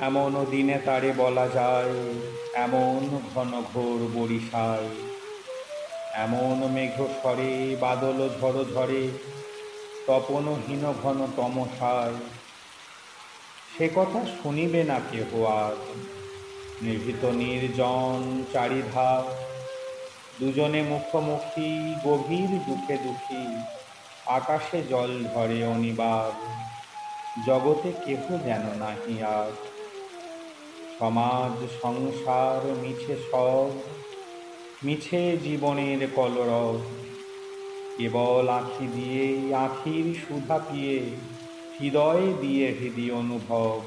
এমনও দিনে তারে বলা যায়, এমন ঘন ঘোর বরিশায়, এমন মেঘ স্বরে বাদল ঝড় ঝরে, তপনহীন ঘন তমসায়। সে কথা শুনিবে না কেহ আজ, নিভৃত নির্জন চারিধার, দুজনে মুখোমুখি গভীর দুঃখে দুঃখী, আকাশে জল ঝরে অনিবার, জগতে কেহ যেন নাহি আর। সমাজ সংসার মিছে সব, মিছে জীবনের কলরব, কেবল আঁখি দিয়ে আঁখির সুধা পিয়ে, হৃদয় দিয়ে হৃদয় অনুভব,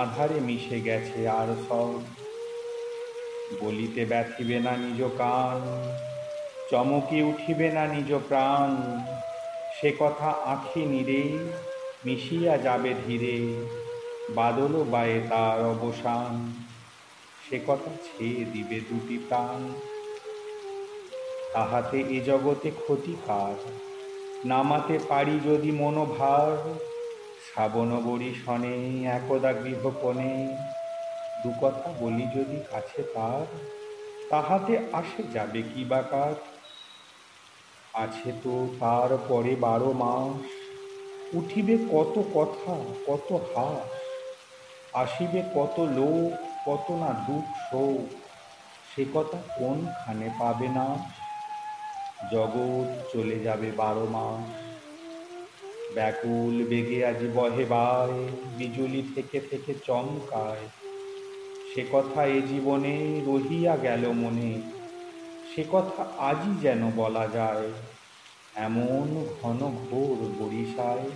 আঁধারে মিশে গেছে আর সব। বলিতে ব্যথিবে না নিজ কান, চমকি উঠিবে না নিজ প্রাণ, সে কথা আঁখি নীরে মিশিয়া যাবে ধীরে, বাদল বায়ে তার অবসান, সে কথা ছেয়ে দিবে দুটি প্রাণ। তাহাতে এ জগতে ক্ষতি কার, নামাতে পারি যদি মনোভার, শ্রাবণ বরিশনে একদা গৃহকোণে, দু কথা বলি যদি কাছে তার, তাহাতে আসে যাবে কি বা কার। আছে তো তার পরে 12 মাস, উঠিবে কত কথা কত হাস, আসিবে কত লোক কত না দুঃখ শোক, সে কথা কোনখানে পাবে না। জগৎ চলে যাবে 12 মাস, ব্যাকুল বেগে আজি বহে বায়, বিজুলি থেকে থেকে চমকায়, সে কথা এ জীবনে রহিয়া গেল মনে, সে কথা আজই যেন বলা যায়, এমন ঘন ঘোর বরিশায়।